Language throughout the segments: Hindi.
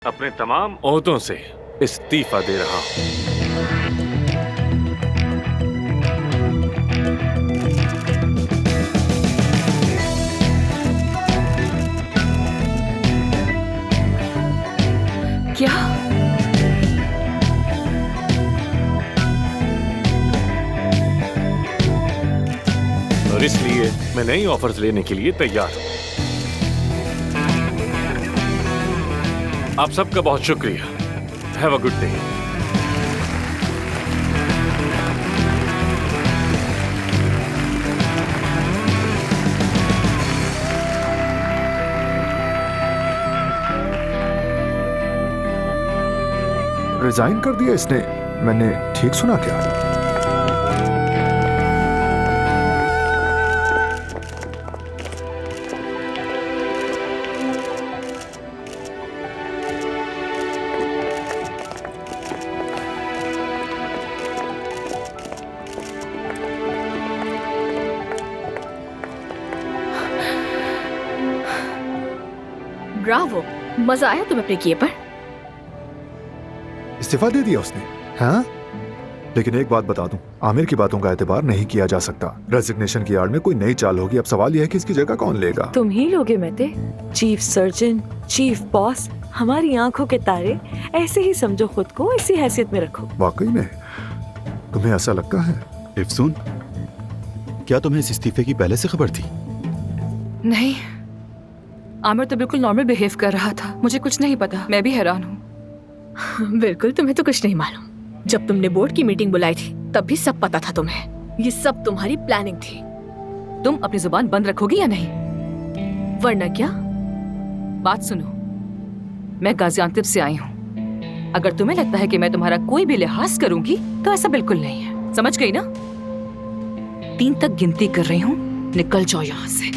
अपने तमाम ओहदों से इस्तीफा दे रहा हूं। क्या? और इसलिए मैं नई ऑफर्स लेने के लिए तैयार हूं। आप सबका बहुत शुक्रिया। Have a good day. Resign कर दिया इसने? मैंने ठीक सुना क्या? ब्रावो, मजा आया तुम्हें अपने किए पर? इस्तीफा दे दिया उसने? हाँ, लेकिन एक बात बता दूं, आमिर की बातों का एतबार नहीं किया जा सकता। रेजिग्नेशन की आड़ में कोई नई चाल होगी। अब सवाल यह है कि इसकी जगह कौन लेगा? तुम ही लोगे मेते। चीफ सर्जन, चीफ बॉस, हमारी आंखों के तारे। ऐसे ही समझो खुद को, इसी हैसियत में रखो। वाकई में तुम्हें ऐसा लगता है? इफ्सून, क्या तुम्हें इस इस्तीफे की पहले से खबर थी? नहीं, आमिर तो बिल्कुल नॉर्मल बिहेव कर रहा था। मुझे कुछ नहीं पता। मैं भी हैरान हूँ। बिल्कुल, तुम्हें तो कुछ नहीं मालूम। जब तुमने बोर्ड की मीटिंग बुलाई थी तब भी सब पता था तुम्हें। ये सब तुम्हारी प्लानिंग थी। तुम अपनी जुबान बंद रखोगी या नहीं? वरना क्या? बात सुनो, मैं गाजियांतिब से आई हूँ। अगर तुम्हें लगता है कि मैं तुम्हारा कोई भी लिहाज करूंगी तो ऐसा बिल्कुल नहीं है। समझ गई ना? 3 तक गिनती कर रही हूँ, निकल जाओ यहाँ से।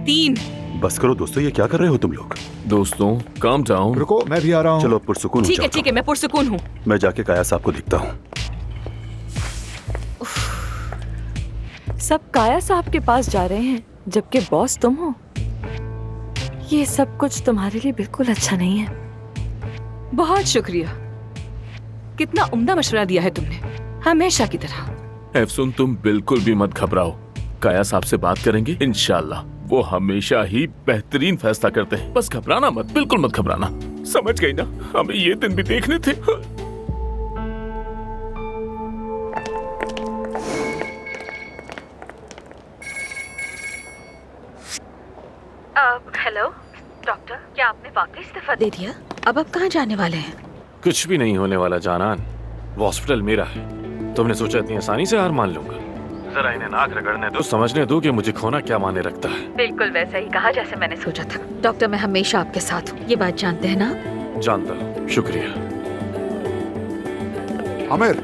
3। बस करो दोस्तों, ये क्या कर रहे हो तुम लोग? दोस्तों, काम डाउन। रुको, मैं भी आ रहा हूँ। चलो पुरसुकून हो ठीक है जाओ। ठीक है, मैं पुरसुकून हूँ। मैं जाके काया साहब को दिखता हूँ। सब काया साहब के पास जा रहे हैं, जबकि बॉस तुम हो। ये सब कुछ तुम्हारे लिए बिल्कुल अच्छा नहीं है। बहुत शुक्रिया। कितना उम्दा मशवरा दिया है तुमने, हमेशा की तरह। एफसून, तुम बिल्कुल भी मत घबराओ। काया साहब से बात करेंगे इंशाल्लाह। वो हमेशा ही बेहतरीन फैसला करते हैं। बस घबराना मत, बिल्कुल मत घबराना। समझ गई ना? हमें ये दिन भी देखने थे। हेलो डॉक्टर, क्या आपने वाकई इस्तीफा दे दिया? अब आप कहाँ जाने वाले हैं? कुछ भी नहीं होने वाला जानान। वो हॉस्पिटल मेरा है। तुमने सोचा इतनी आसानी से हार मान लूंगा? जरा इन्हें नाक रगड़ने दो, समझने दो कि मुझे खोना क्या माने रखता है। बिल्कुल वैसा ही कहा जैसे मैंने सोचा था। डॉक्टर, मैं हमेशा आपके साथ हूँ, ये बात जानते हैं ना? जानता हूँ, शुक्रिया। आमिर,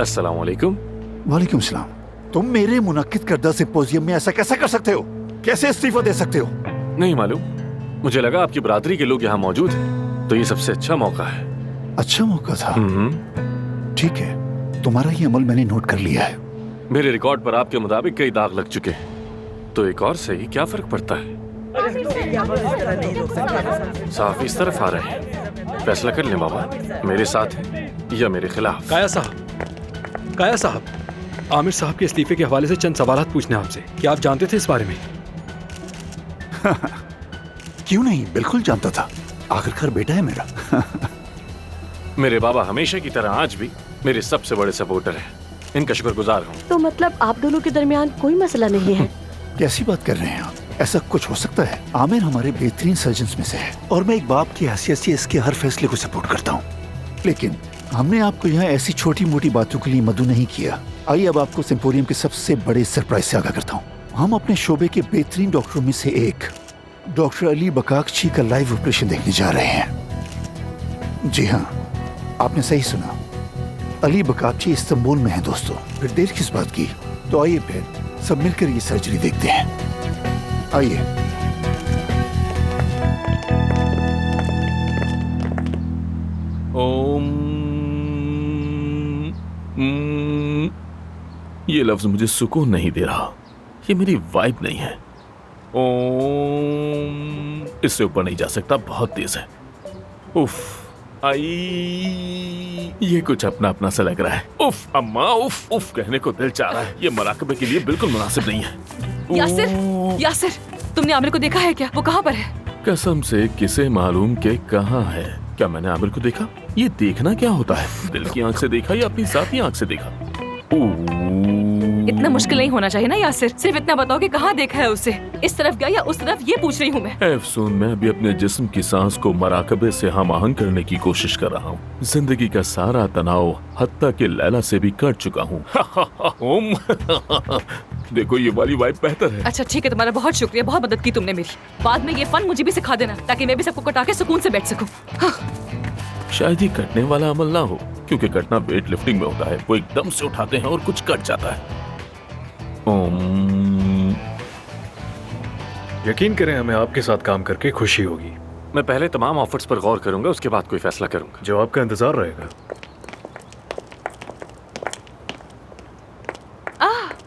अस्सलाम वालेकुम। वालेकुम सलाम। तुम मेरे मुनक्किद करदा सिंपोजियम में ऐसा कैसे कर सकते हो? कैसे इस्तीफा दे सकते हो? नहीं मालूम, मुझे लगा आपकी बरादरी के लोग यहाँ मौजूद हैं, तो ये सबसे अच्छा मौका है। अच्छा मौका था। ठीक है, तुम्हारा ये अमल मैंने नोट कर लिया है। मेरे रिकॉर्ड पर आपके मुताबिक कई दाग लग चुके हैं, तो एक और से ही क्या फर्क पड़ता है? साफ इस तरफ आ रहे हैं। फैसला कर लें बाबा, मेरे साथ हैं या मेरे खिलाफ। काया साहब, आमिर साहब के इस्तीफे के हवाले से चंद सवालात पूछने आपसे। क्या आप जानते थे इस बारे में? क्यों नहीं, बिल्कुल जानता था। आखिरकार बेटा है मेरा। मेरे बाबा हमेशा की तरह आज भी मेरे सबसे बड़े सपोर्टर हैं। इनका शुक्रगुजार हूँ। तो मतलब आप दोनों के दरमियान कोई मसला नहीं है? कैसी बात कर रहे हैं आप? ऐसा कुछ हो सकता है? आमिर हमारे बेहतरीन सर्जन्स में से है और मैं एक बाप की हैसियत से इसके हर फैसले को सपोर्ट करता हूँ। लेकिन हमने आपको यहाँ ऐसी छोटी मोटी बातों के लिए मदऊ नहीं किया। आइए अब आपको सिंपोरियम के सबसे बड़े सरप्राइज से आगाह करता हूँ। हम अपने शोबे के बेहतरीन डॉक्टरों में से एक डॉक्टर अली बकाकची का लाइव ऑपरेशन देखने जा रहे हैं। जी हाँ, आपने सही सुना। अली बकाकची इस्तांबुल में है दोस्तों। फिर देर किस बात की? तो आइए फिर सब मिलकर ये सर्जरी देखते हैं। आइए। ओम। ये लफ्ज मुझे सुकून नहीं दे रहा। ये मेरी वाइब नहीं है। ओम, इससे ऊपर नहीं जा सकता, बहुत तेज है। उफ, आई, ये कुछ अपना अपना सा लग रहा है। उफ अम्मा, उफ उफ कहने को दिल चाह रहा है। ये मराकबे के लिए बिल्कुल मुनासिब नहीं है। यासिर, यासिर, तुमने आमिर को देखा है क्या? वो कहाँ पर है? कसम से किसे मालूम के कहाँ है? क्या मैंने आमिर को देखा? ये देखना क्या होता है? दिल की आंख से देखा या अपनी जाती आंख से देखा? इतना मुश्किल नहीं होना चाहिए ना यासिर। सिर्फ इतना बताओ कि कहाँ देखा है उसे, इस तरफ गया या उस तरफ, ये पूछ रही हूँ मैं। अफसून, मैं भी अपने जिस्म की सांस को मराकबे से हम आहंग करने की कोशिश कर रहा हूँ। जिंदगी का सारा तनाव हत्ता के लैला से भी कट चुका हूँ। देखो ये वाली वाइब बेहतर है। अच्छा ठीक है, तुम्हारा बहुत शुक्रिया, बहुत मदद की तुमने मेरी। बाद में ये फन मुझे भी सिखा देना ताकि मैं भी सबको कटा के सुकून से बैठ सकूं। शायद ही कटने वाला अमल ना हो, क्योंकि कटना वेट लिफ्टिंग में होता है। वो एकदम से उठाते हैं और कुछ कट जाता है। यकीन करें, हमें आपके साथ काम करके खुशी होगी। मैं पहले तमाम ऑफर्स पर गौर करूंगा, उसके बाद कोई फैसला करूंगा। जो आपका इंतजार रहेगा।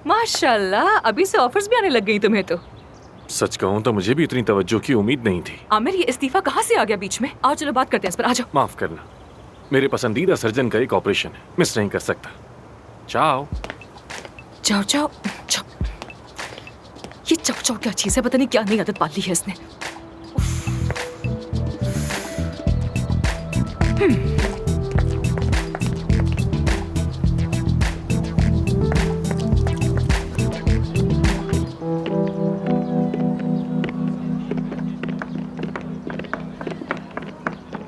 माशाल्लाह, अभी से ऑफर्स भी आने लग गई तुम्हें तो। सच कहूं तो मुझे भी इतनी तवज्जो की उम्मीद नहीं थी। आमिर, ये इस्तीफा कहाँ से आ गया बीच में? आओ चलो बात करते हैं इस पर, आ जाओ। माफ करना, मेरे पसंदीदा सर्जन का एक ऑपरेशन है, मिस नहीं कर सकता। जाओ जाओ जाओ जाओ। ये चाव चाव क्या चीज है? पता नहीं क्या नई आदत पाल ली है इसने।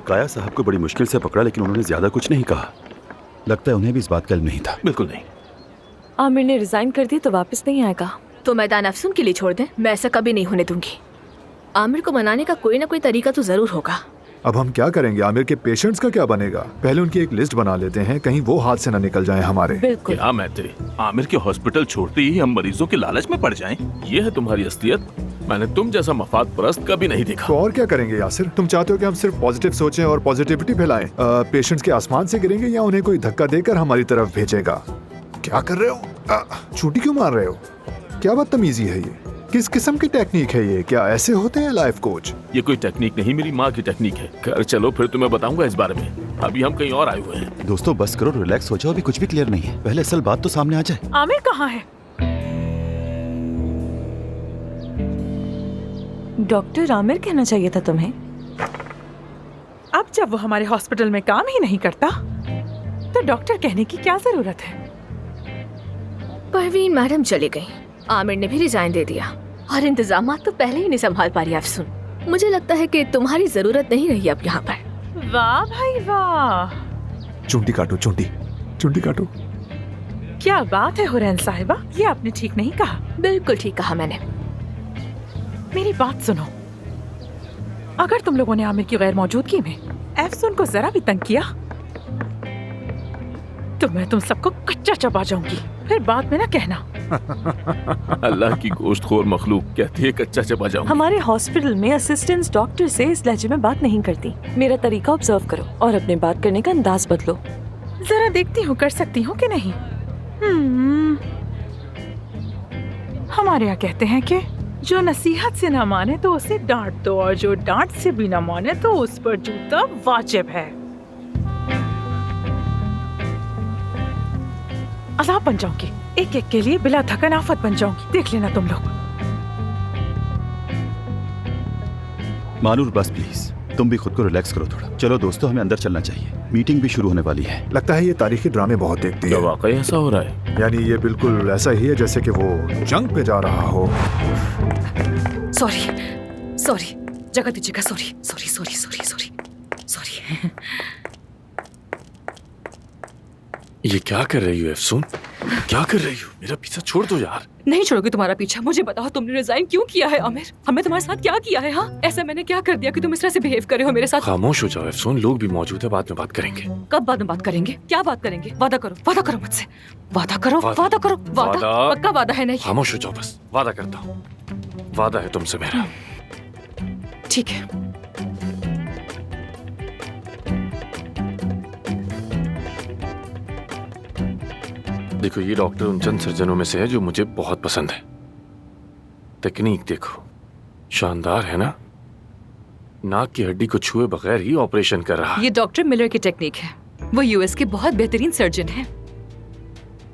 काया साहब को बड़ी मुश्किल से पकड़ा, लेकिन उन्होंने ज्यादा कुछ नहीं कहा। लगता है उन्हें भी इस बात का इल्म नहीं था। बिल्कुल नहीं। आमिर ने रिजाइन कर दी तो वापस नहीं आएगा। तो मैदान अफसून के लिए छोड़ दें, मैं ऐसा कभी नहीं होने दूंगी। आमिर को मनाने का कोई ना कोई तरीका तो जरूर होगा। अब हम क्या करेंगे? आमिर के पेशेंट्स का क्या बनेगा? पहले उनकी एक लिस्ट बना लेते हैं, कहीं वो हाथ से न निकल जाएं हमारे। बिल्कुल। क्या मैं तेरे आमिर के हॉस्पिटल छोड़ते ही हम मरीजों के लालच में पड़ जाएं? ये है तुम्हारी असलियत? मैंने तुम जैसा मफाद परस्त कभी नहीं देखा। तो और क्या करेंगे यासिर? तुम चाहते हो कि हम सिर्फ पॉजिटिव सोचें और पॉजिटिविटी फैलाएं? पेशेंट्स के आसमान से गिरेंगे या उन्हें कोई धक्का देकर हमारी तरफ भेजेगा? क्या कर रहे हो? चूटी क्यों मार रहे हो? क्या बदतमीजी है ये? किस किस्म की टेक्निक है ये? क्या ऐसे होते हैं लाइफ कोच? ये कोई टेक्निक नहीं, मेरी माँ की टेक्निक है। घर चलो, फिर तुम्हें बताऊंगा इस बारे में। अभी हम कहीं और आए हुए हैं। दोस्तों बस करो, रिलैक्स हो जाओ, अभी कुछ भी क्लियर नहीं है। पहले असल बात तो सामने आ जाए। आमिर कहाँ है? डॉक्टर आमिर कहना चाहिए था तुम्हें। अब जब वो हमारे हॉस्पिटल में काम ही नहीं करता तो डॉक्टर कहने की क्या जरूरत है? परवीन मैडम चली गई, आमिर ने भी रिजाइन दे दिया और इंतजामात तो पहले ही नहीं संभाल पा रही अफसून। मुझे लगता है कि तुम्हारी जरूरत नहीं रही अब यहाँ पर। वाह भाई वाह, चुंटी काटो, चुंटी काटो। क्या बात है हुरैन साहिबा, ये आपने ठीक नहीं कहा। बिल्कुल ठीक कहा मैंने। मेरी बात सुनो, अगर तुम लोगों ने आमिर की गैर मौजूदगी में अफसून को जरा भी तंग किया तो मैं तुम सबको कच्चा चबा जाऊंगी, फिर बाद में ना कहना। अल्लाह की गोश्तखोर मखलूक कहती है कच्चा चबा जाऊंगी। हमारे हॉस्पिटल में असिस्टेंट डॉक्टर से इस लहजे में बात नहीं करती। मेरा तरीका ऑब्जर्व करो और अपने बात करने का अंदाज बदलो। जरा देखती हूँ कर सकती हूँ कि नहीं। हमारे यहाँ कहते हैं कि जो नसीहत से ना माने तो उसे डांट दो, और जो डांट से भी ना माने तो उस पर जूता वाजिब है। अज़ाब बन जाऊंगी, एक एक के लिए बिला थकन आफत बन जाऊंगी, देख लेना तुम लोग। मानूर बस प्लीज, तुम भी खुद को रिलैक्स करो थोड़ा। चलो दोस्तों, हमें अंदर चलना चाहिए, मीटिंग भी शुरू होने वाली है। लगता है ये तारीखी ड्रामे बहुत देखती है। वाकई ऐसा हो रहा है? यानी ये बिल्कुल ऐसा ही है जैसे कि वो जंग पे जा रहा हो। सॉरी, जगह दीजिएगा। सॉरी। ये क्या कर रही हो अफसून? क्या कर रही हो? मेरा पीछा छोड़ दो यार। नहीं छोड़ोगी तुम्हारा पीछा। मुझे बताओ, तुमने रिजाइन क्यों किया है आमिर? हमने तुम्हारे साथ क्या किया है? हाँ, ऐसा मैंने क्या कर दिया कि तुम इस तरह से बिहेव कर रहे हो मेरे साथ? खामोश हो जाओ अफसून, लोग भी मौजूद है, बाद में बात करेंगे। कब बाद में बात करेंगे? क्या बात करेंगे? वादा करो मुझसे। वादा करो। पक्का वादा है? नहीं, खामोश हो जाओ बस। वादा करता हूँ, वादा है तुमसे मेरा। ठीक है। देखो, ये डॉक्टर उन चंद सर्जनों में से है जो मुझे बहुत पसंद है। तकनीक देखो, शानदार है ना। नाक की हड्डी को छुए बगैर ही ऑपरेशन कर रहा है। ये डॉक्टर मिलर की टेक्निक है। वो यूएस के बहुत बेहतरीन सर्जन हैं।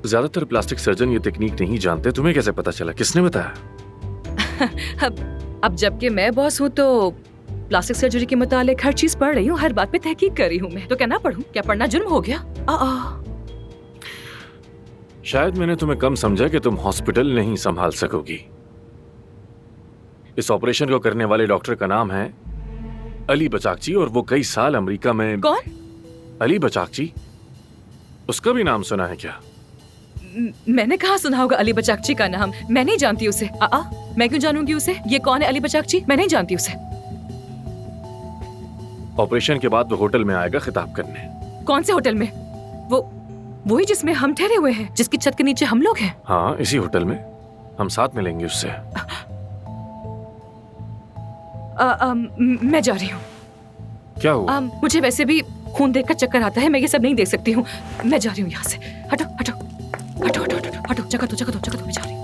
ज्यादातर प्लास्टिक सर्जन ये तकनीक नहीं जानते। तुम्हें कैसे पता चला? किसने बताया? अब जबकि मैं बॉस हूँ तो प्लास्टिक सर्जरी के मुतालिक हर चीज पढ़ रही हूँ, हर बात पे तहकीक कर रही हूँ मैं। तो क्या ना पढ़ूं? क्या पढ़ना जुर्म हो गया? शायद मैंने तुम्हें कम समझा कि तुम हॉस्पिटल नहीं संभाल सकोगी। इस ऑपरेशन को करने वाले डॉक्टर का नाम है अली बचाकची और वो कई साल अमेरिका में। कौन? अली बचाकची। उसका भी नाम सुना है क्या? मैंने कहाँ सुना होगा अली बचाकची का नाम। मैं नहीं जानती उसे। मैं क्यों जानूंगी उसे? ये कौन है अली बचाकची? मैं नहीं जानती उसे। ऑपरेशन के बाद वो होटल में आएगा खिताब करने। कौन से होटल में? वही जिसमें हम ठहरे हुए हैं, जिसकी छत के नीचे हम लोग हैं। हाँ, इसी होटल में हम साथ मिलेंगे उससे। मैं जा रही हूँ। क्या हुआ? मुझे वैसे भी खून देखकर चक्कर आता है। मैं ये सब नहीं देख सकती हूँ। मैं जा रही हूँ यहाँ से। हटो हटो हटो हटो हटो हटो, जगह दो, मैं जा रही हूँ।